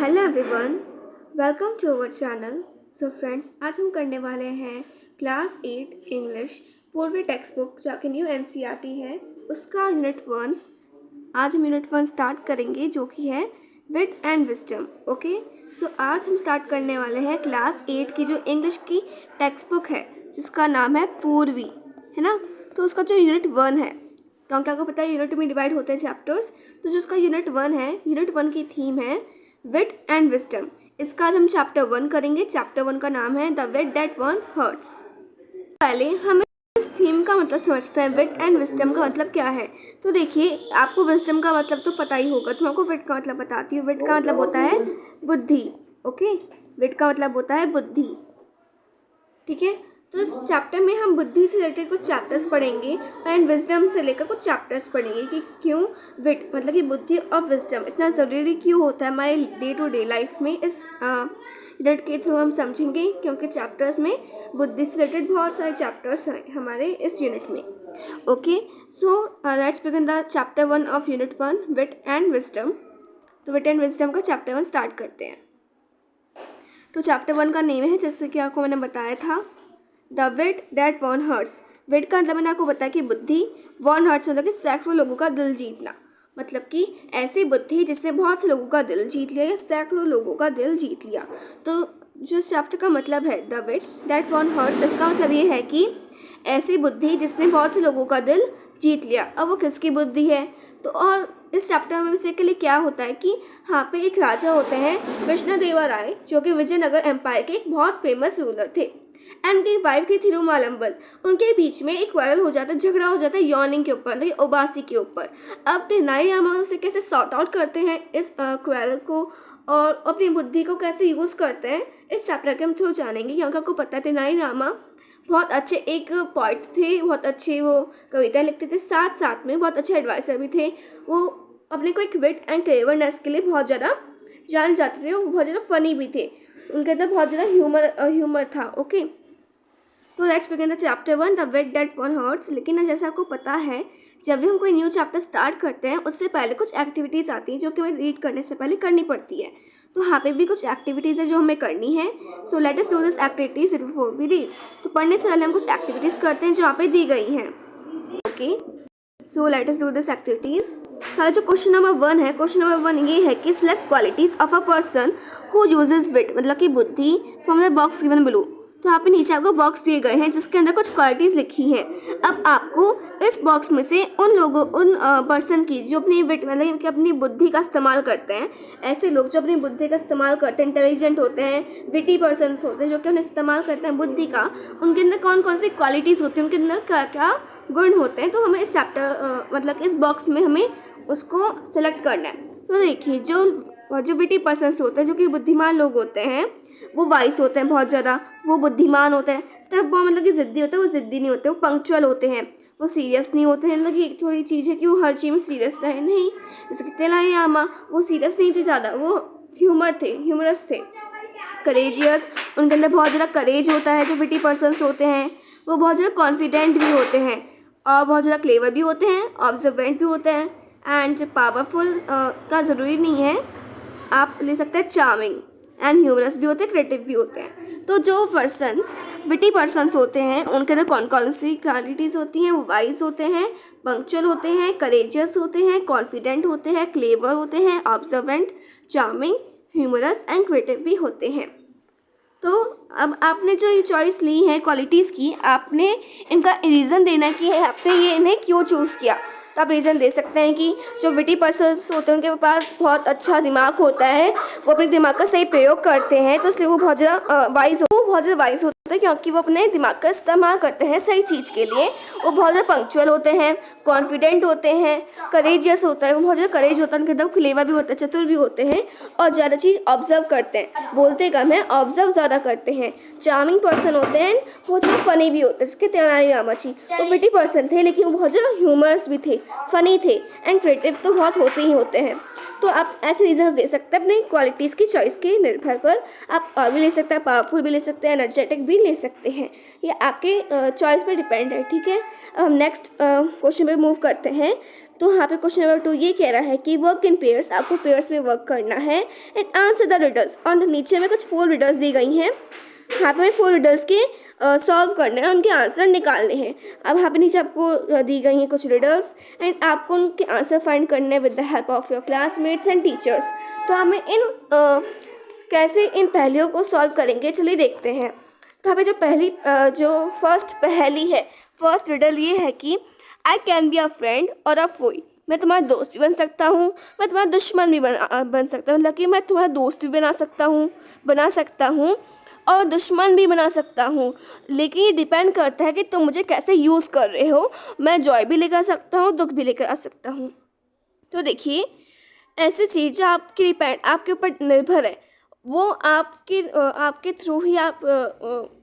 Hello everyone, welcome to our channel. So friends, आज हम करने वाले हैं class 8 English Poorvi textbook जो कि न्यू एनसीईआरटी है उसका यूनिट 1। आज हम यूनिट 1 स्टार्ट करेंगे जो कि है विट एंड विजडम। ओके, सो आज हम स्टार्ट करने वाले हैं क्लास 8 की जो इंग्लिश की टेक्स्ट बुक है जिसका नाम है पूर्वी, है ना। तो उसका जो यूनिट 1 है, क्योंकि आपको पता है यूनिट में डिवाइड होते हैं चैप्टर्स, तो जो उसका यूनिट 1 है, यूनिट 1 की थीम है विट एंड विजडम। इसका आज हम चैप्टर 1 करेंगे। चैप्टर 1 का नाम है the wit that one hurts. पहले हम इस थीम का मतलब समझते हैं। विट एंड विजडम का मतलब क्या है, तो देखिए, आपको विजडम का मतलब तो पता ही होगा, तो मैं आपको विट का मतलब बताती हूँ। विट का मतलब होता है बुद्धि। ओके, विट का मतलब होता है बुद्धि, ठीक है। तो इस चैप्टर में हम बुद्धि से रिलेटेड कुछ चैप्टर्स पढ़ेंगे एंड विजडम से लेकर कुछ चैप्टर्स पढ़ेंगे कि क्यों विट मतलब कि बुद्धि और विजडम इतना ज़रूरी क्यों होता है हमारे डे टू डे लाइफ में। इस यूनिट के थ्रू हम समझेंगे, क्योंकि चैप्टर्स में बुद्धि से रिलेटेड बहुत सारे चैप्टर्स हैं हमारे इस यूनिट में। Okay, so let's begin the chapter 1 of unit 1, wit and wisdom. तो विट एंड विजडम का चैप्टर 1 स्टार्ट करते हैं। तो चैप्टर 1 का नेम है, जैसे कि आपको मैंने बताया था, the wit that one hurts. Wit का मतलब मैंने आपको बताया कि बुद्धि, वन हर्ट्स मतलब कि सैकड़ों लोगों का दिल जीतना, मतलब कि ऐसी बुद्धि जिसने बहुत से लोगों का दिल जीत लिया या सैकड़ों लोगों का दिल जीत लिया। तो जो चैप्टर का मतलब है the wit that one hurts, इसका मतलब ये है कि ऐसी बुद्धि जिसने बहुत से लोगों का दिल जीत लिया। अब वो किसकी बुद्धि है, तो और इस चैप्टर में बेसिकली क्या होता है कि यहाँ पे एक राजा होते हैं कृष्णदेवराय, जो कि विजयनगर एम्पायर के एक बहुत फेमस रूलर थे, एंड उनकी वाइफ थी थिरुमालंबल। उनके बीच में एक क्वारल हो जाता है, झगड़ा हो जाता है यॉनिंग के ऊपर, मतलब ओबासी के ऊपर। अब तेनालीरामा उसे कैसे सॉर्ट आउट करते हैं इस क्वारल को और अपनी बुद्धि को कैसे यूज़ करते हैं, इस चैप्टर के हम थ्रू जानेंगे। क्योंकि आपको पता है तेनालीरामा बहुत अच्छे एक पॉइंट थे, बहुत अच्छे वो कविता लिखते थे, साथ साथ में बहुत अच्छे एडवाइसर भी थे। वो अपने को एक विट एंड क्लेवरनेस के लिए बहुत ज़्यादा जाने जाते थे, वो बहुत ज़्यादा फनी भी थे, उनके अंदर बहुत ज़्यादा ह्यूमर था। ओके, तो let's begin the chapter 1, the wit that one hurts. लेकिन जैसे आपको पता है, जब भी हम कोई न्यू चैप्टर स्टार्ट करते हैं उससे पहले कुछ एक्टिविटीज़ आती हैं जो कि हमें रीड करने से पहले करनी पड़ती है। तो यहाँ पे भी कुछ एक्टिविटीज़ है जो हमें करनी है। So let us do this activities before we read. तो पढ़ने से पहले हम कुछ एक्टिविटीज़ करते हैं जो यहाँ पे दी गई हैं। Okay, so let us do this activities. जो क्वेश्चन नंबर 1 है, क्वेश्चन नंबर 1 ये है कि select qualities of a person who uses wit, मतलब कि बुद्धि, from the box given below. तो यहाँ पे नीचे आपको बॉक्स दिए गए हैं जिसके अंदर कुछ क्वालिटीज़ लिखी हैं। अब आपको इस बॉक्स में से उन पर्सन की जो अपनी विट मतलब कि अपनी बुद्धि का इस्तेमाल करते हैं, ऐसे लोग जो अपनी बुद्धि का इस्तेमाल करते हैं, इंटेलिजेंट होते हैं, विटी पर्सनस होते हैं जो कि उन्हें इस्तेमाल करते हैं बुद्धि का, उनके अंदर कौन कौन सी क्वालिटीज़ होती हैं, उनके अंदर क्या क्या गुण होते हैं। तो हमें इस चैप्टर मतलब इस बॉक्स में हमें उसको सेलेक्ट करना है। तो देखिए, जो विटी पर्सनस होते हैं, जो कि बुद्धिमान लोग होते हैं, वो वाइस होते हैं बहुत ज़्यादा, वो बुद्धिमान होते हैं। सिर्फ वो मतलब कि ज़िद्दी होते हैं, वो ज़िद्दी नहीं होते, वो पंक्चुअल होते हैं, वो सीरियस नहीं होते हैं। मतलब कि एक थोड़ी चीज़ है कि वो हर चीज़ में सीरियस रहे नहीं, जैसे कि तेनालीरामा, वो सीरियस नहीं थे ज़्यादा, वो ह्यूमरस थे, करेजियस, उनके अंदर बहुत ज़्यादा करेज होता है। जो विटी पर्सनस होते हैं वो बहुत ज़्यादा कॉन्फिडेंट भी होते हैं और बहुत ज़्यादा क्लेवर भी होते हैं, ऑब्जर्वेंट भी होते हैं, एंड पावरफुल का ज़रूरी नहीं है, आप ले सकते हैं चार्मिंग एंड ह्यूमरस भी होते हैं, क्रिएटिव भी होते हैं। तो जो पर्सन्स विटी पर्सन्स होते हैं उनके अंदर कौन कौन सी क्वालिटीज़ होती हैं, वो वाइज होते हैं, पंक्चुअल होते हैं, करेजियस होते हैं, कॉन्फिडेंट होते हैं, क्लेवर होते हैं, observant, charming, humorous and creative भी होते हैं। तो अब आपने जो ये चॉइस ली है क्वालिटीज़ की, आपने इनका रीज़न देना कि आपने ये इन्हें क्यों चूज़ किया। तो आप रीज़न दे सकते हैं कि जो विटी पर्सन्स होते हैं उनके पास बहुत अच्छा दिमाग होता है, वो अपने दिमाग का सही प्रयोग करते हैं, तो इसलिए वो बहुत ज़्यादा वाइज होते हैं क्योंकि वो अपने दिमाग का इस्तेमाल करते हैं सही चीज़ के लिए। वो बहुत ज़्यादा पंक्चुअल होते हैं, कॉन्फिडेंट होते हैं, करेजियस होता है, वो बहुत ज़्यादा करेज होता है उनके अंदर, क्लेवर भी होता है, चतुर भी होते हैं, और ज़्यादा चीज़ ऑब्जर्व करते हैं, बोलते कम है, ऑब्जर्व ज़्यादा करते हैं। चार्मिंग पर्सन होते हैं, बहुत ज़्यादा फ़नी भी होते हैं, जिसके तेनालीरामा जी वो विटी पर्सन थे लेकिन वो बहुत ज़्यादा ह्यूमरस भी थे, फ़नी थे, एंड क्रिएटिव तो बहुत होते ही होते हैं। तो आप ऐसे रीजंस दे सकते हैं अपनी क्वालिटीज़ की चॉइस के निर्भर पर। आप और भी ले सकते हैं, पावरफुल भी ले सकते हैं, एनर्जेटिक भी ले सकते हैं, ये आपके चॉइस पर डिपेंड है, ठीक है। अब हम नेक्स्ट क्वेश्चन पे मूव करते हैं तो यहाँ पे क्वेश्चन नंबर 2 ये कह रहा है कि वर्क इन पेयर्स, आपको पेयर्स में वर्क करना है एंड आंसर द रिडल्स। और नीचे में कुछ 4 रिडल्स दी गई हैं, यहाँ पे 4 रिडल्स के सॉल्व करने हैं, उनके आंसर निकालने हैं। अब यहाँ पे नीचे आपको दी गई हैं कुछ रिडल्स एंड आपको उनके आंसर फाइंड करने हैं with the help of your classmates and teachers. तो हमें कैसे इन पहेलियों को सॉल्व करेंगे, चलिए देखते हैं। तो यहाँ पे जो फर्स्ट पहेली है, फर्स्ट रिडल ये है कि I can be a friend और अ फोई, मैं तुम्हारा दोस्त भी बन सकता हूँ, मैं तुम्हारा दुश्मन भी बन सकता हूँ। मतलब कि मैं तुम्हारा दोस्त भी बना सकता हूँ और दुश्मन भी बना सकता हूँ, लेकिन ये डिपेंड करता है कि तुम मुझे कैसे यूज़ कर रहे हो। मैं जॉय भी लेकर आ सकता हूँ, दुख भी लेकर आ सकता हूँ। तो देखिए, ऐसी चीज़ जो आपके ऊपर निर्भर है, वो आपके थ्रू ही आप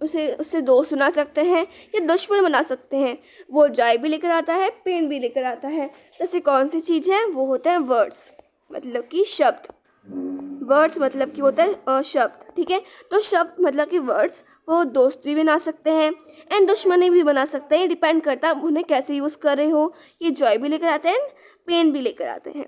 उससे दोस्त बना सकते हैं या दुश्मन बना सकते हैं। वो जॉय भी लेकर आता है, पेन भी लेकर आता है। जैसे कौन सी चीज़ है, वो होता है वर्ड्स, मतलब कि शब्द। वर्ड्स मतलब कि होता है शब्द, ठीक है। तो शब्द मतलब कि वर्ड्स, वो दोस्त भी बना सकते हैं एंड दुश्मनी भी बना सकते हैं। डिपेंड करता है उन्हें कैसे यूज़ कर रहे हो। ये जॉय भी लेकर आते हैं, पेन भी लेकर आते हैं।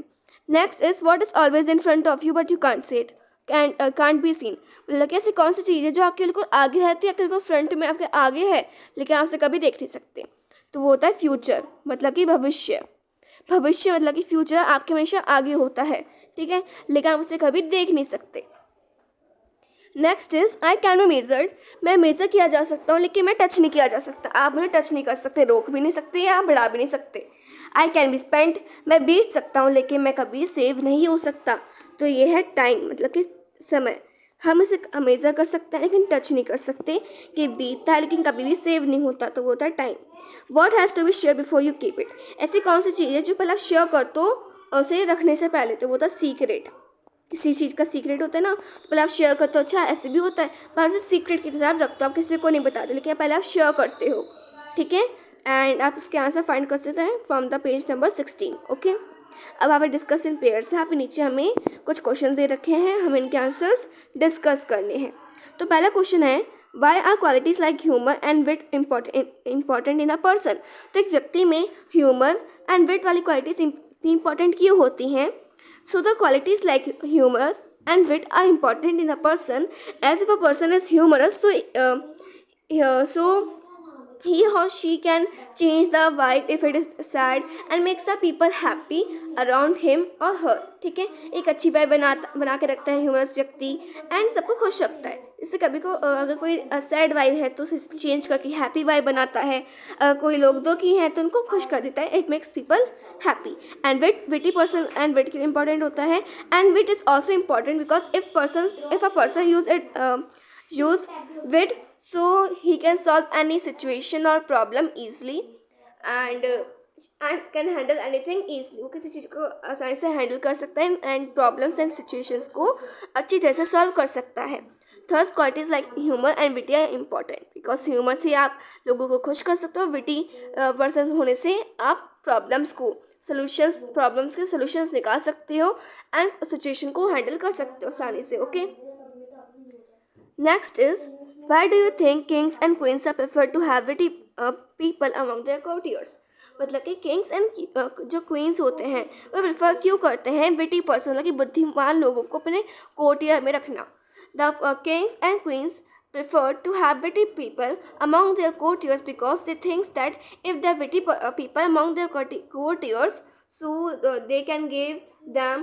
Next is what is always in front of you but you can't see it, can't be seen. मतलब कि ऐसी कौन सी चीज़ है जो आपके बिल्कुल आगे रहती है, आपके बिल्कुल फ्रंट में आपके आगे है, लेकिन आप उसे कभी देख नहीं सकते। तो वो होता है फ्यूचर, मतलब कि भविष्य। भविष्य मतलब कि फ्यूचर आपके हमेशा आगे होता है, ठीक है, लेकिन आप उसे कभी देख नहीं सकते। Next is I can be measured, मैं मेजर किया जा सकता हूँ लेकिन मैं टच नहीं किया जा सकता। आप मुझे टच नहीं कर सकते, रोक भी नहीं सकते या बढ़ा भी नहीं सकते। आई कैन बी स्पेंट, मैं बीत सकता हूँ लेकिन मैं कभी सेव नहीं हो सकता। तो ये है टाइम, मतलब कि समय। हम इसे मेजर कर सकते हैं लेकिन टच नहीं कर सकते, कि बीतता है लेकिन कभी भी सेव नहीं होता, तो वो होता है time. What has to be share before you keep it, ऐसी कौन सी चीज़ है जो पहले आप शेयर कर दो उसे रखने से पहले, तो वो होता है सीक्रेट। किसी चीज़ का सीक्रेट होता है ना, तो पहले आप शेयर करते हो। अच्छा, ऐसे भी होता है, पर उसे सीक्रेट की तरह आप रखते हो, आप किसी को नहीं बताते, लेकिन पहले आप शेयर करते हो, ठीक है। एंड आप इसके आंसर फाइंड कर सकते हैं from the page number 16, okay. अब आप डिस्कस इन पेयर्स है, यहाँ पे नीचे हमें कुछ क्वेश्चन दे रखे हैं, हमें इनके आंसर्स डिस्कस करने हैं। तो पहला क्वेश्चन है, why are qualities like humour and wit important in a person. तो एक व्यक्ति में ह्यूमर एंड विट वाली क्वालिटीज इंपॉर्टेंट क्यों होती हैं। So the qualities like humor and wit are important in a person, as if a person is humorous, so he or she can change the vibe if it is sad and makes the people happy around him or her, ठीक है। एक अच्छी vibe बना के रखता है humerus व्यक्ति and सबको खुश रखता है। इससे कभी को अगर कोई सैड वाइब है तो उसे चेंज करके हैप्पी वाइब बनाता है। कोई लोग दुखी हैं तो उनको खुश कर देता है। It makes people happy. And witty person, and wit क्यों इंपॉर्टेंट होता है, and wit is also important because if a person use wit, so he can solve any situation or problem easily and can handle anything easily। वो किसी चीज़ को आसानी से handle कर सकता है एंड प्रॉब्लम्स एंड सिचुएशंस को अच्छी तरह से सॉल्व कर सकता है। Third qualities like humour and witty are important because humour से आप लोगों को खुश कर सकते हो। विटी पर्सन होने से आप प्रॉब्लम्स के सोल्यूशंस निकाल सकते हो एंड सिचुएशन को हैंडल कर सकते हो आसानी से, okay. Next is, why do you think kings and queens are preferred to have witty people among their courtiers। मतलब कि किंग्स एंड जो क्वींस होते हैं वो प्रेफर क्यों करते हैं विटी पर्सन, मतलब कि बुद्धिमान लोगों को अपने कोर्टियर में रखना। The Kings and queen's prefer to have witty people among their courtiers because they think that if the witty people among their courtiers, so they can give them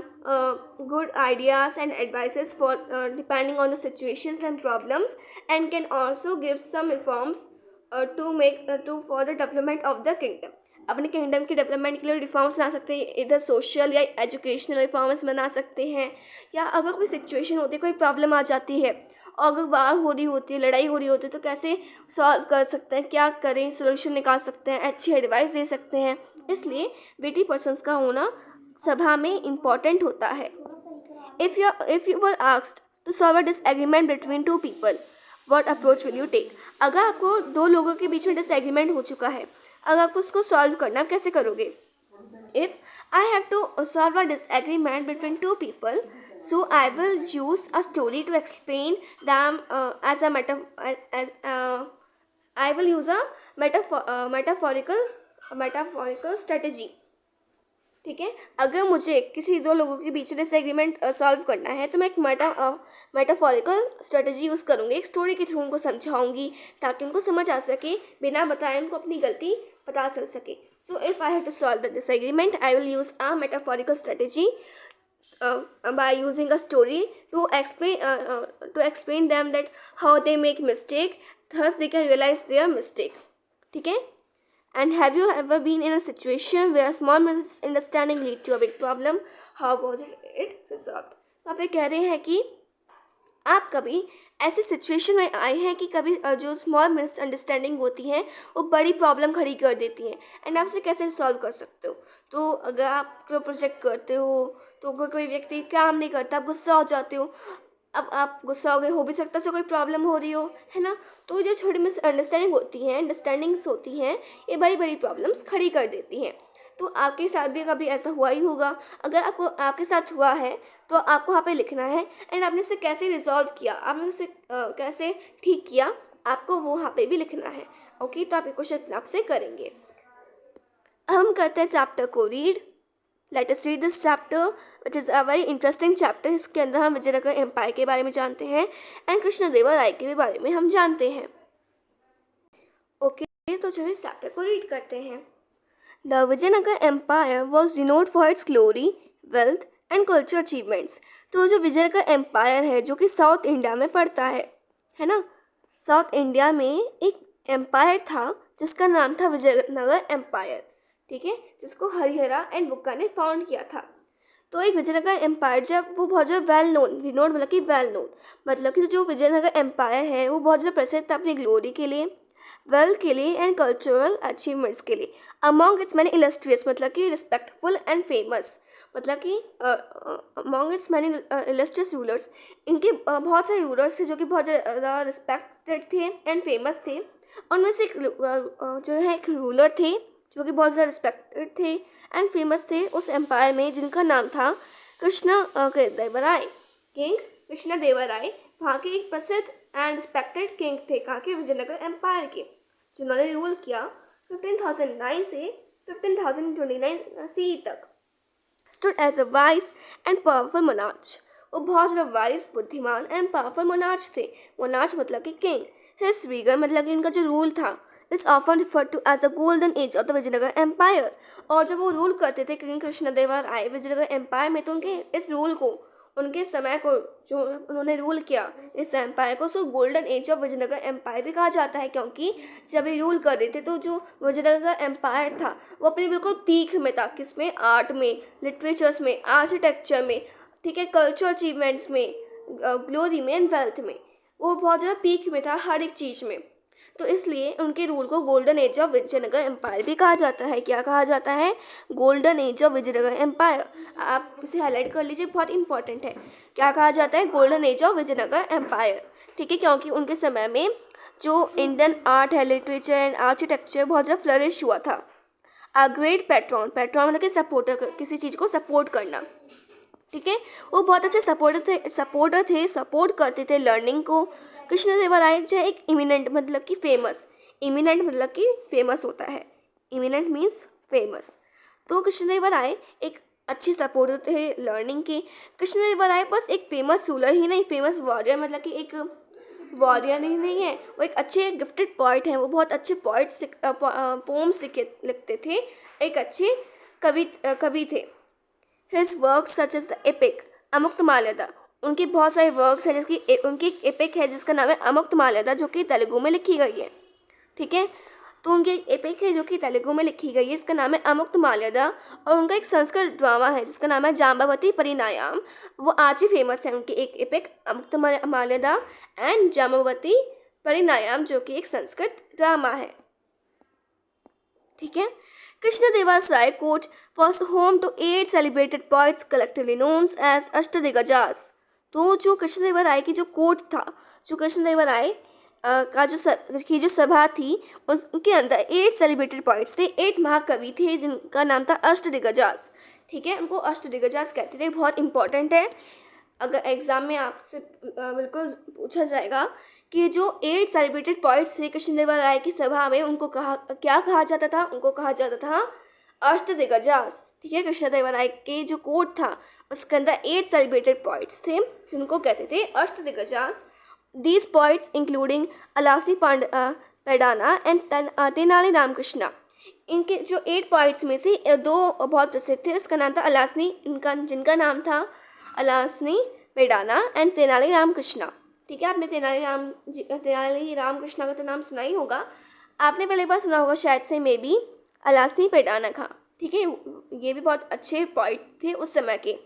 good ideas and advices for depending on the situations and problems, and can also give some reforms for the development of the kingdom। अपने kingdom के development के लिए reforms बना सकते हैं, इधर social या educational reforms बना सकते हैं, या अगर कोई सिचुएशन होती है, कोई प्रॉब्लम आ जाती है और अगर वार हो रही होती है, लड़ाई हो रही होती है, तो कैसे सॉल्व कर सकते हैं, क्या करें, सोल्यूशन निकाल सकते हैं, अच्छी एडवाइस दे सकते हैं। इसलिए विटी पर्सन्स का होना सभा में इम्पॉर्टेंट होता है। If you were asked to solve a disagreement between two people, what approach will you take. अगर आपको दो लोगों के बीच में डिसएग्रीमेंट हो चुका है, अगर आपको उसको सॉल्व करना, आप कैसे करोगे। If I have to solve a disagreement between two people, so I will use a story to explain them as a I will use a metaphorical strategy, ठीक है। अगर मुझे किसी दो लोगों के बीच डिसएग्रीमेंट सॉल्व करना है तो मैं एक मेटाफोरिकल स्ट्रेटजी यूज़ करूँगी, एक स्टोरी के थ्रू उनको समझाऊँगी ताकि उनको समझ आ सके, बिना बताए उनको अपनी गलती पता चल सके। So if I have to solve the disagreement I will use a metaphorical strategy by using a story to explain them that how they make mistake, thus they can realize their mistake. ठीक है। And have you ever been in a situation where small misunderstanding lead to a big problem? How was it resolved? तो आप ये कह रहे हैं कि आप कभी ऐसी सिचुएशन में आए हैं कि कभी जो स्मॉल मिसअंडरस्टैंडिंग होती है वो बड़ी प्रॉब्लम खड़ी कर देती हैं, एंड आप उसे कैसे सॉल्व कर सकते हो। तो अगर आप कोई प्रोजेक्ट करते हो तो कोई व्यक्ति काम नहीं करता, आप गुस्सा हो जाते हो। अब आप गुस्सा हो भी सकता है कोई प्रॉब्लम हो रही हो, है ना। तो जो छोटी मिसअंडरस्टैंडिंग होती हैं, अंडरस्टैंडिंग्स होती हैं, ये बड़ी बड़ी प्रॉब्लम्स खड़ी कर देती हैं। तो आपके साथ भी कभी ऐसा हुआ ही होगा। अगर आपके साथ हुआ है तो आपको वहाँ पे लिखना है, एंड आपने उसे कैसे रिजॉल्व किया, आपने उसे कैसे ठीक किया, आपको वो वहाँ पे भी लिखना है। ओके, तो आप ये क्वेश्चन आपसे करेंगे। अब हम करते हैं चैप्टर को read. Let us read this chapter which is a very interesting chapter. इसके अंदर हम विजयनगर एम्पायर के बारे में जानते हैं एंड कृष्णदेवराय के भी बारे में हम जानते हैं। ओके, तो चलिए इस चैप्टर को रीड करते हैं। The Vijayanagar Empire was renowned for its glory, wealth and cultural achievements. तो जो विजयनगर एम्पायर है जो कि साउथ इंडिया में पड़ता है ना। साउथ इंडिया में एक एम्पायर था जिसका नाम था विजयनगर एम्पायर, ठीक है, जिसको हरिहरा एंड बुक्का ने फाउंड किया था। तो एक विजयनगर एम्पायर जब वो बहुत ज़्यादा वेल नोन, रिनोड मतलब कि वेल नोन, मतलब कि जो विजयनगर एम्पायर है वो बहुत ज़्यादा प्रसिद्ध था अपनी ग्लोरी के लिए, वेल्थ के लिए एंड कल्चरल अचीवमेंट्स के लिए। अमॉन्ग इट्स मैनी इलस्ट्रियस मतलब कि रिस्पेक्टफुल एंड फेमस, मतलब कि among it's many illustrious rulers, इनके बहुत सारे रूलर्स थे जो कि बहुत ज़्यादा रिस्पेक्टेड थे एंड फेमस थे। उनमें से एक जो है एक रूलर थे जो कि बहुत ज़्यादा रिस्पेक्टेड थे एंड फेमस थे उस एम्पायर में, जिनका नाम था कृष्णदेवराय, किंग कृष्णदेवराय। वहाँ के एक प्रसिद्ध एंड रिस्पेक्टेड किंग थे कहाँ के, विजयनगर एम्पायर के, जिन्होंने रूल किया 1509 से 1529 CE तक। Stood as a wise and powerful monarch, वो बहुत ज़्यादा वाइज, बुद्धिमान एंड पावरफुल मोनार्च थे। मोनार्च मतलब कि किंग। हिज रीगल मतलब कि उनका जो रूल था is often referred to as the golden age of the Vijayanagara empire. और जब वो रूल करते थे किंग कृष्णदेवराय विजयनगर एम्पायर में, तो उनके इस रूल को, उनके समय को, जो उन्होंने रूल किया इस एम्पायर को, so golden age of Vijayanagara empire भी कहा जाता है, क्योंकि जब ये रूल कर रहे थे तो जो विजयनगर एम्पायर था वो अपने बिल्कुल पीक में था। किसमें? आर्ट में, लिटरेचर्स में, आर्किटेक्चर में, ठीक है, कल्चरल अचीवमेंट्स में, ग्लोरी में एंड वेल्थ में, वो बहुत ज़्यादा पीक में था हर एक चीज़ में। तो इसलिए उनके रूल को golden age of Vijayanagara empire भी कहा जाता है। क्या कहा जाता है? Golden age of Vijayanagara empire. आप इसे हाईलाइट कर लीजिए, बहुत इंपॉर्टेंट है। क्या कहा जाता है? Golden age of Vijayanagara empire, ठीक है, क्योंकि उनके समय में जो इंडियन आर्ट है, लिटरेचर एंड आर्किटेक्चर बहुत ज़्यादा फ्लरिश हुआ था। अ ग्रेट पैट्रॉन, पैट्रॉन मतलब कि सपोर्टर, किसी चीज़ को सपोर्ट करना, ठीक है, वो बहुत अच्छे सपोर्टर थे, सपोर्ट करते थे लर्निंग को। कृष्णदेवराय जो एक इमिनेंट मतलब कि फेमस, इमिनेंट मतलब कि फेमस होता है, इमिनेंट मीन्स फेमस। तो कृष्णदेवराय एक अच्छे सपोर्टर थे लर्निंग के। कृष्णदेवराय बस एक फेमस रूलर ही नहीं, फेमस वॉरियर मतलब कि एक वॉरियर ही नहीं है, वो एक अच्छे गिफ्टेड पोइट हैं। वो बहुत अच्छे पोम्स लिखते थे, एक अच्छे कवि थे। His work such as the epic Amuktamalyada, उनके बहुत सारे वर्क्स हैं, जिसकी उनकी एक एपिक है जिसका नाम है अमुक्तमाल्यदा, जो कि तेलुगु में लिखी गई है, ठीक है। तो उनकी एक एपिक है जो कि तेलुगु में लिखी गई है, इसका नाम है अमुक्तमाल्यदा। और उनका एक संस्कृत ड्रामा है जिसका नाम है जाम्बवती परिणायाम, वो आज ही फेमस है। उनकी एक एपिक अमुक्तमाल्यदा एंड जाम्बवती परिणायाम, जो कि एक संस्कृत ड्रामा है, ठीक है। Krishnadevaraya court was home to 8 celebrated poets collectively known as अष्टदिग्गजास। तो जो कृष्णदेवराय की जो कोर्ट था, जो कृष्णदेवराय का जो सभा थी, उनके अंदर 8 सेलिब्रेटेड पोइट्स थे, 8 महाकवि थे जिनका नाम था अष्टदिग्गजास, ठीक है। उनको अष्टदिग्गजास कहते थे। बहुत इंपॉर्टेंट है, अगर एग्जाम में आपसे बिल्कुल पूछा जाएगा कि जो 8 सेलिब्रेटेड पोइट्स थे कृष्णदेवराय की सभा में, उनको क्या कहा जाता था? उनको कहा जाता था अष्टदिग्गजास, ठीक है। कृष्णदेवराय के जो कोर्ट था उसके अंदर 8 सेलिब्रेटेड पोइट्स थे जिनको कहते थे Ashtadiggajas. These poets including Allasani Peddana and Tenali Ramakrishna. इनके जो 8 पोइट्स में से 2 बहुत प्रसिद्ध थे। इसका नाम था अलासनी, जिनका नाम था अलासनी पेडाना एंड तेनाली रामकृष्णा। ठीक है, आपने तेनाली रामकृष्णा का तो नाम सुना ही होगा। आपने पहले बार सुना होगा शायद से मे बी अलासनी पेडाना का। ठीक है, ये भी बहुत अच्छे पोइट थे उस समय के।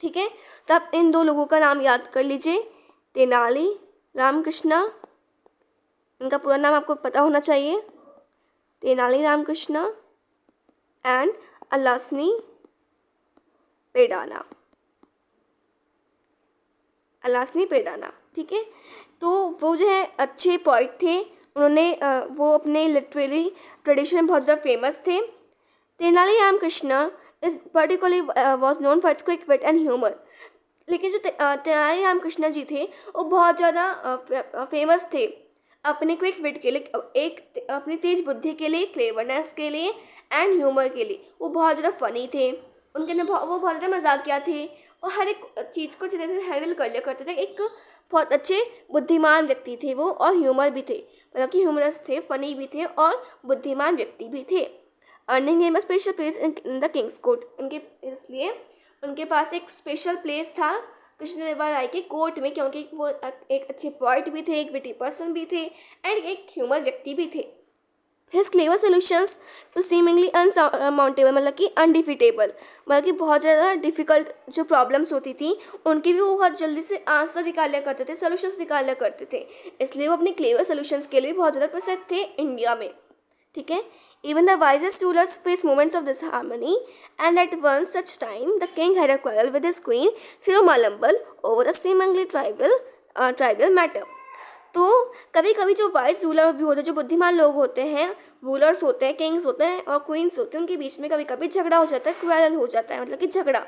ठीक है, तो आप इन 2 लोगों का नाम याद कर लीजिए, तेनाली रामकृष्णा, इनका पूरा नाम आपको पता होना चाहिए, तेनाली रामकृष्णा एंड अलासनी पेडाना। अलासनी पेडाना, ठीक है। तो वो जो है अच्छे पोइट थे, उन्होंने वो अपने लिटरेरी ट्रेडिशन में बहुत ज़्यादा फेमस थे। Tenali Ramakrishna is particularly was known for its quick wit and humour. लेकिन जो तेनाली रामकृष्णा जी थे वो बहुत ज़्यादा फेमस थे अपने क्विक विट के लिए, एक अपनी तेज बुद्धि के लिए, क्लेवरनेस के लिए एंड ह्यूमर के लिए। वो बहुत ज़्यादा फ़नी थे, उनके अंदर वो बहुत ज़्यादा मजाकिया थे और हर एक चीज़ को अच्छे से हैंडल कर लिया करते थे। एक बहुत अच्छे बुद्धिमान व्यक्ति थे वो, और ह्यूमर भी थे, मतलब कि ह्यूमरस थे, फनी भी थे और बुद्धिमान व्यक्ति भी थे। Earning him a special place in the Kings court. इसलिए उनके पास एक स्पेशल प्लेस था कृष्णदेवराय के कोर्ट में, क्योंकि वो एक अच्छे पोइट भी थे, एक विटी पर्सन भी थे एंड एक ह्यूमर व्यक्ति भी थे। His clever solutions to seemingly unsurmountable, मतलब कि अनडिफिटेबल, मतलब कि बहुत ज़्यादा डिफिकल्ट जो प्रॉब्लम्स होती थी उनकी भी वो बहुत जल्दी से आंसर निकाला करते थे, सोल्यूशंस निकाला करते थे। इसलिए वो अपने क्लेवर सोल्यूशंस के लिए बहुत ज़्यादा प्रसिद्ध थे इंडिया में। ठीक है, even the wisest rulers faced moments of disharmony, and at one such time the king had a quarrel with his queen Thirumalambal over a seemingly trivial matter. तो कभी कभी जो वाइस रूलर भी होते हैं, जो बुद्धिमान लोग होते हैं, रूलर्स होते हैं, किंग्स होते हैं और क्वींस होते हैं, उनके बीच में कभी कभी झगड़ा हो जाता है, क्वेरल हो जाता है, मतलब कि झगड़ा।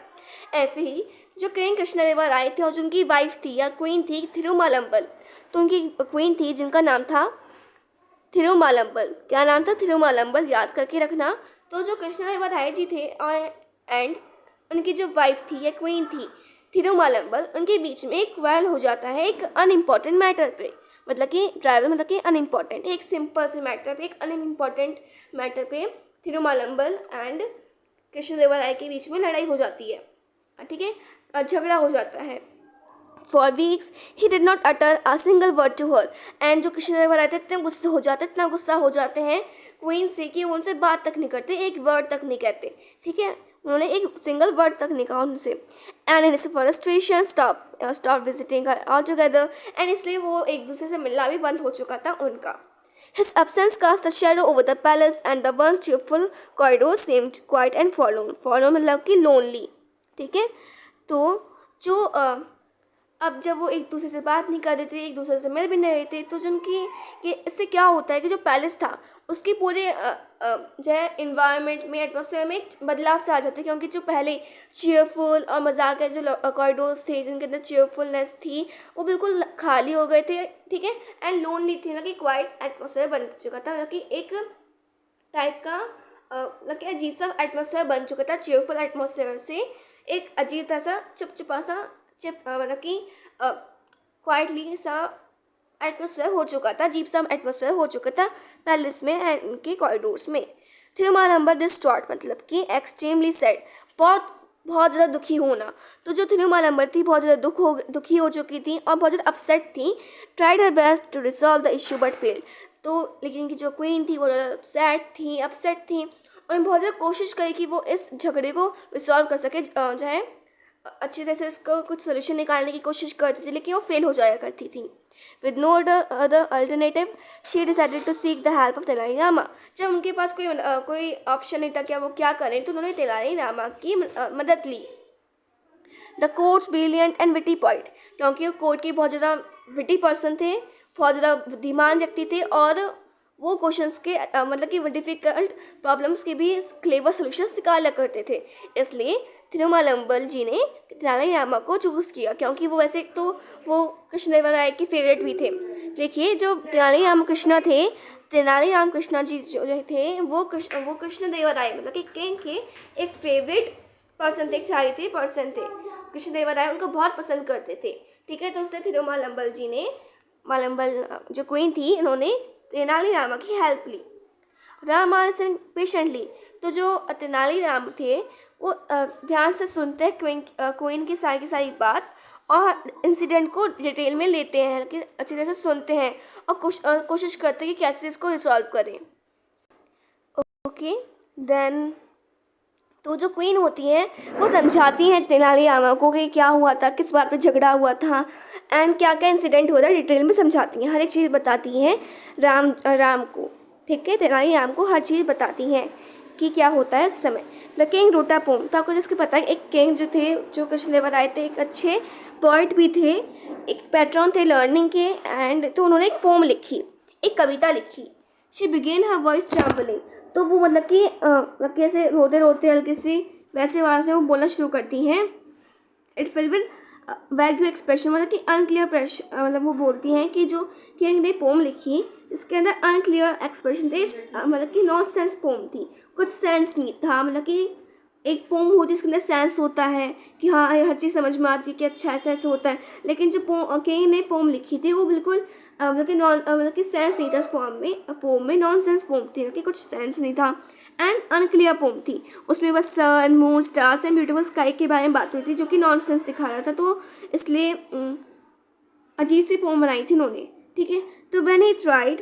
ऐसे ही जो किंग कृष्णदेवराय थे और जिनकी वाइफ थी या क्वीन थी थिरुमालंबल, तो उनकी क्वीन थी जिनका नाम था थिरुमालंबल। क्या नाम था? थिरुमालंबल, याद करके रखना। तो जो कृष्णदेवराय जी थे और एंड उनकी जो वाइफ थी या क्वीन थी थिरुमालंबल, उनके बीच में एक क्वेरल हो जाता है एक अनइम्पॉर्टेंट मैटर पे, मतलब कि ट्राइवल मतलब कि अनइम्पॉर्टेंट, एक सिंपल से मैटर पे, एक अनइम्पॉर्टेंट मैटर पे थिरुमालंबल एंड कृष्णदेवराय के बीच में लड़ाई हो जाती है। ठीक है, झगड़ा हो जाता है। For weeks he did not utter a single word to her, and जो कृष्णदेवराय थे इतने गुस्सा हो जाते हैं क्वीन से कि वो उनसे बात तक नहीं करते, एक वर्ड तक नहीं कहते। ठीक है, उन्होंने एक सिंगल वर्ड तक नहीं कहा उनसे। And in his frustration stop visiting her all together, and इसलिए वो एक दूसरे से मिलना भी बंद हो चुका था उनका। His absence cast a shadow over the palace, and the once cheerful corridors seemed quiet and forlorn. Forlorn मतलब कि lonely। ठीक है, तो जो अब जब वो एक दूसरे से बात नहीं कर रहे थे, एक दूसरे से मिल भी नहीं रहे थे, तो जिनकी ये इससे क्या होता है कि जो पैलेस था उसके पूरे जो है इन्वायरमेंट में, एटमॉस्फेयर में एक बदलाव से आ जाते हैं, क्योंकि जो पहले चीयरफुल और मजाक के जो कॉरिडोर्स थे जिनके अंदर चीयरफुलनेस थी वो बिल्कुल खाली हो गए थे। ठीक है, एंड लोनली थे, मतलब कि क्वाइट एटमॉस्फेयर बन चुका था, मतलब कि एक टाइप का मतलब कि अजीब सा एटमॉस्फेयर बन चुका था। चीयरफुल एटमॉस्फेयर से एक अजीब सा चिपचिपा सा मतलब कि क्वाइटली सा एटमॉस्फेयर हो चुका था, अजीब सा एटमॉस्फेयर हो चुका था पैलेस में एंड उनके कॉरिडोर्स में। थिरुमालंबर डिस्ट्रॉट मतलब कि एक्सट्रीमली सैड, बहुत ज़्यादा दुखी होना। तो जो थिरुमालंबर थी बहुत ज़्यादा दुखी हो चुकी थी और बहुत ज़्यादा अपसेट थी। Tried her best to resolve the issue but failed. तो लेकिन की जो क्वीन थी वो ज़्यादा सैड थी, अपसेट थी, और बहुत ज़्यादा कोशिश करी कि वो इस झगड़े को रिजॉल्व कर सके, जो है अच्छी तरह से इसको कुछ सोल्यूशन निकालने की कोशिश करती थी, लेकिन वो फेल हो जाया करती थी। With no other alternative she decided to seek the help of Tenali Rama. जब उनके पास कोई ऑप्शन नहीं था क्या वो क्या करें, तो उन्होंने तेनाली रामा की मदद ली। The court's brilliant and witty point, क्योंकि वो कोर्ट के बहुत ज़्यादा विटी पर्सन थे, बहुत ज़्यादा बुद्धिमान व्यक्ति थे, और वो क्वेश्चंस के मतलब कि डिफ़िकल्ट प्रॉब्लम्स के भी क्लेवर सोल्यूशंस निकाला करते थे। इसलिए थिरुमालंबल जी ने तेनाली रामा को चूज़ किया, क्योंकि वो वैसे तो वो कृष्णदेवराय के फेवरेट भी थे। देखिए, जो तेनाली रामकृष्ण थे, तेनाली रामकृष्ण जी जो थे वो कृष्णदेवराय मतलब कि किंग के एक फेवरेट पर्सन थे, एक चाहते पर्सन थे। कृष्णदेवराय उनको बहुत पसंद करते थे। ठीक है, तो उसने थिरुमालंबल जी ने, मालंबल जो क्वीन थी, इन्होंने तेनाली रामा की हेल्प ली। राम लिसन पेशेंटली, तो जो तेनालीराम थे वो ध्यान से सुनते हैं क्वीन की सारी बात, और इंसिडेंट को डिटेल में लेते हैं कि अच्छी तरह से सुनते हैं, और कोशिश करते हैं कि कैसे इसको रिसॉल्व करें। ओके, देन तो जो क्वीन होती हैं वो समझाती हैं तेनालीरामा को कि क्या हुआ था, किस बात पे झगड़ा हुआ था, एंड क्या क्या इंसिडेंट हुआ था, डिटेल में समझाती हैं, हर एक चीज़ बताती हैं राम को। ठीक है, तेनालीराम को हर चीज़ बताती हैं कि क्या होता है उस समय। The king wrote a poem, तो आपको जिसके पता है, एक किंग जो थे, जो कृष्णदेवराय थे, एक अच्छे पोइट भी थे, एक पैट्रन थे लर्निंग के, एंड तो उन्होंने एक पोम लिखी, एक कविता लिखी। She began her voice trembling, तो वो मतलब कि ऐसे रोते रोते हल्की सी वैसे आवाज़ से वो बोलना शुरू करती हैं। It fill with vague expression, मतलब कि अनक्लियर प्रेशर, मतलब वो बोलती हैं कि जो किंग ने पोम लिखी इसके अंदर अनक्लियर एक्सप्रेशन थे, मतलब कि नॉन सेंस पोम थी, कुछ सेंस नहीं था। मतलब कि एक पोम होती है इसके अंदर सेंस होता है कि हाँ, ये हर चीज़ समझ में आती है कि अच्छा ऐसा ऐसा होता है, लेकिन जो किंग ने पोम लिखी थी वो बिल्कुल मतलब कि सेंस नहीं था उस पोम में नॉन सेंस पोम थी, कि कुछ सेंस नहीं था, एंड अनक्लियर पोम थी। उसमें बस sun moon stars and beautiful sky के बारे में बात हुई थी, जो कि नॉन सेंस दिखा रहा था, तो इसलिए अजीब सी पोम बनाई थी उन्होंने। ठीक है, तो when he tried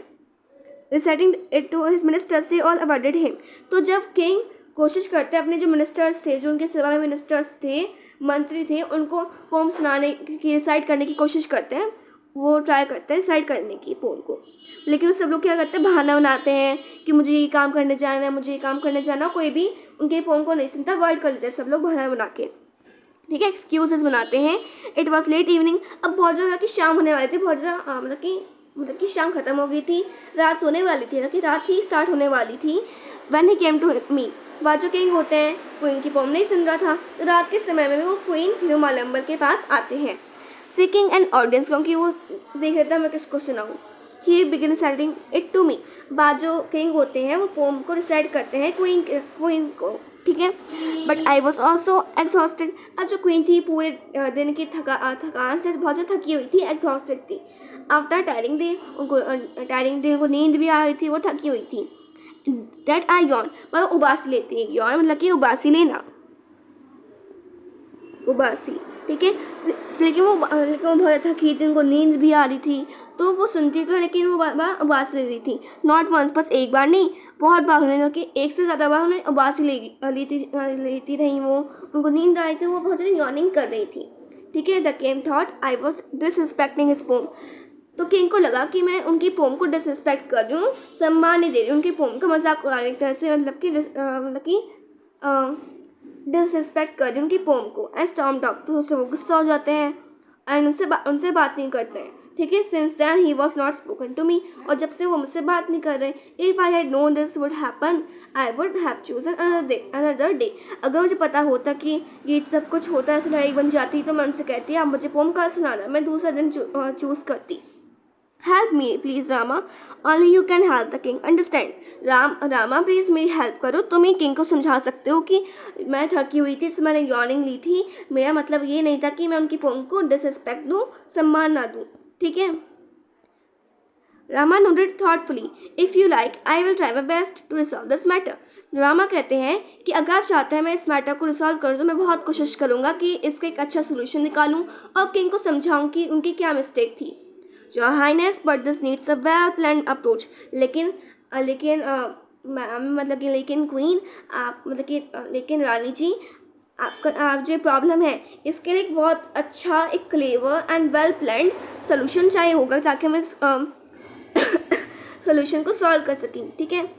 reciting it to his ministers, they all avoided him, तो जब किंग कोशिश करते अपने जो मिनिस्टर्स थे, जो उनके सेवा में मिनिस्टर्स थे, मंत्री थे, उनको पोम सुनाने की रिसाइट करने की कोशिश करते हैं, वो ट्राई करते हैं रिसाइट करने की पोम को, लेकिन सब लोग क्या करते हैं, बहाना बनाते हैं कि मुझे ये काम करने जाना है, मुझे ये काम करने जाना, कोई भी उनके पोम को नहीं सुनता, अवॉइड कर लेते हैं सब लोग बहाना बना के। ठीक है, एक्सक्यूजेस बनाते हैं। इट वॉज लेट इवनिंग, अब बहुत ज़्यादा कि शाम होने वाली थी, बहुत ज़्यादा मतलब कि शाम खत्म हो गई थी, रात होने वाली थी, कि रात ही स्टार्ट होने वाली थी। When he came to me, बाजू किंग होते हैं, क्वीन की पोम नहीं सुन रहा था, तो रात के समय में वो क्वीन थिरुमालंबल के पास आते हैं, सीकिंग एन ऑडियंस, क्योंकि वो देख रहे थे मैं किसको सुनाऊँ। He begin reciting it to me, बाजो किंग होते हैं वो पोम को रिसाइट करते हैं क्वीन को। ठीक है, but I was also exhausted, अब जो क्वीन थी पूरे दिन की थकान से बहुत ज़्यादा थकी हुई थी, एग्जॉस्टेड थी। आफ्टर टायरिंग डे उनको नींद भी आ रही थी, वो थकी हुई थी। दैट आई यॉन, मतलब उबासी लेती है, यॉन मतलब कि उबासी लेना, उबासी। ठीक है, लेकिन वो बहुत थकी थी, उनको नींद भी आ रही थी, तो वो सुनती तो, लेकिन वो बार बार उबासी ले रही थी। नॉट वंस, बस एक बार नहीं, बहुत बार उन्होंने, कि एक से ज़्यादा बार उन्हें उबासी लेती रही वो, उनको नींद आ रही थी, वो बहुत ज़्यादा यॉर्निंग कर रही थी। ठीक है, the king thought I was disrespecting his poem, तो किंग को लगा कि मैं उनकी पोम को डिसरिस्पेक्ट कर रही हूँ, सम्मान नहीं दे रही, उनकी पोम का मजाक उड़ा रही एक तरह से, मतलब कि डिसरिस्पेक्ट कर रही उनकी पोम को। एंड स्टॉर्म्ड ऑफ, तो उससे वो गुस्सा हो जाते हैं, एंड उनसे बात नहीं करते हैं। ठीक है, since then he was not spoken to me, और जब से वो मुझसे बात नहीं कर रहे, if I had known this would happen I would have chosen another day, अगर मुझे पता होता कि ये सब कुछ होता है, ऐसे लड़ाई बन जाती, तो मैं उनसे कहती आप मुझे पोम कल सुनाना, मैं दूसरा दिन चूज़ करती। Help me please Rama, only you can help the king understand, Rama please मेरी हेल्प करो, तुम ही किंग को समझा सकते हो कि मैं थकी हुई थी, इससे मैंने यॉर्निंग ली थी, मेरा मतलब ये नहीं था कि मैं उनकी पोम को डिसरिस्पेक्ट दूँ, सम्मान ना दूँ। ठीक है, Rama noted thoughtfully, if you like I will try my best to resolve this matter, Rama कहते हैं कि अगर आप चाहते हैं मैं इस मैटर को रिजॉल्व कर दूँ, मैं बहुत कोशिश करूँगा कि इसका एक अच्छा सोल्यूशन निकालूँ और किंग को समझाऊँ कि उनकी क्या मिस्टेक थी। Your highness, but this needs a well plan approach, लेकिन मतलब कि लेकिन क्वीन आप मतलब कि लेकिन रानी जी, आप जो प्रॉब्लम है इसके लिए एक बहुत अच्छा, एक clever and well planned solution चाहिए होगा, ताकि मैं इस सोल्यूशन को सॉल्व कर सकें। ठीक है,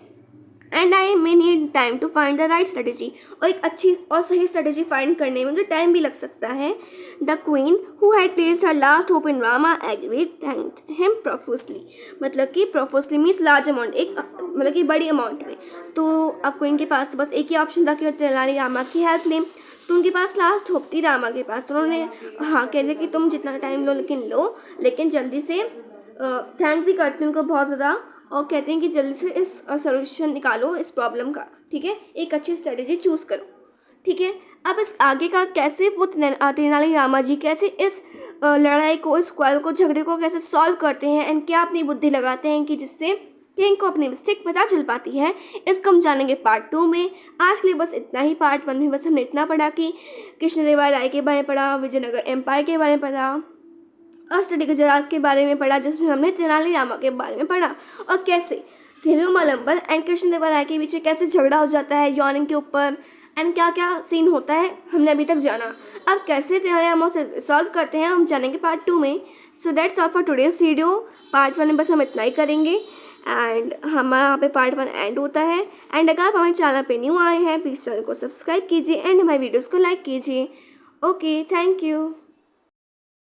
and I may need time to find the right strategy, और एक अच्छी और सही स्ट्रेटेजी फाइंड करने में मुझे टाइम भी लग सकता है। The queen who had placed her last hope in Rama agreed, thanked him profusely, मतलब कि प्रोफुसली मीन्स लार्ज अमाउंट, एक मतलब कि बड़ी अमाउंट में। तो अब क्वीन के पास तो बस एक ही ऑप्शन था कि तेनाली रामा की हेल्प लें, तो उनके पास लास्ट होप थी रामा के पास, तो उन्होंने हाँ कह दिया कि तुम जितना टाइम लो लेकिन जल्दी से थैंक भी करते हैं उनको बहुत ज़्यादा, और कहते हैं कि जल्दी से इस सॉल्यूशन निकालो इस प्रॉब्लम का, ठीक है, एक अच्छी स्ट्रेटेजी चूज़ करो, ठीक है। अब इस आगे का कैसे वो तेनालीरामा जी कैसे इस लड़ाई को, इस क्वाल को, झगड़े को कैसे सॉल्व करते हैं एंड क्या अपनी बुद्धि लगाते हैं कि जिससे किंग को अपनी मिस्टेक पता चल पाती है, इसको हम जानेंगे पार्ट 2 में। आज के लिए बस इतना ही। पार्ट 1 में बस हमने इतना पढ़ा कि कृष्णदेवराय राय के बारे में पढ़ा, विजयनगर एम्पायर के बारे में पढ़ा, अष्टदिग्गज गुजरात के बारे में पढ़ा, जिसमें हमने तेनालीरामा के बारे में पढ़ा, और कैसे थिरुमलम्बर एंड कृष्णदेवराय के बीच में कैसे झगड़ा हो जाता है यौनिंग के ऊपर, एंड क्या क्या सीन होता है हमने अभी तक जाना। अब कैसे तेनालीरामा से सॉल्व करते हैं हम जानेंगे पार्ट 2 में। So that's all for today's video. Part 1 में बस हम इतना ही करेंगे एंड हमारा यहाँ पे पार्ट 1 एंड होता है। एंड अगर आप हमारे चैनल पे न्यू आए हैं प्लीज़ चैनल को सब्सक्राइब कीजिए एंड हमारे वीडियोज़ को लाइक कीजिए। Okay, thank you.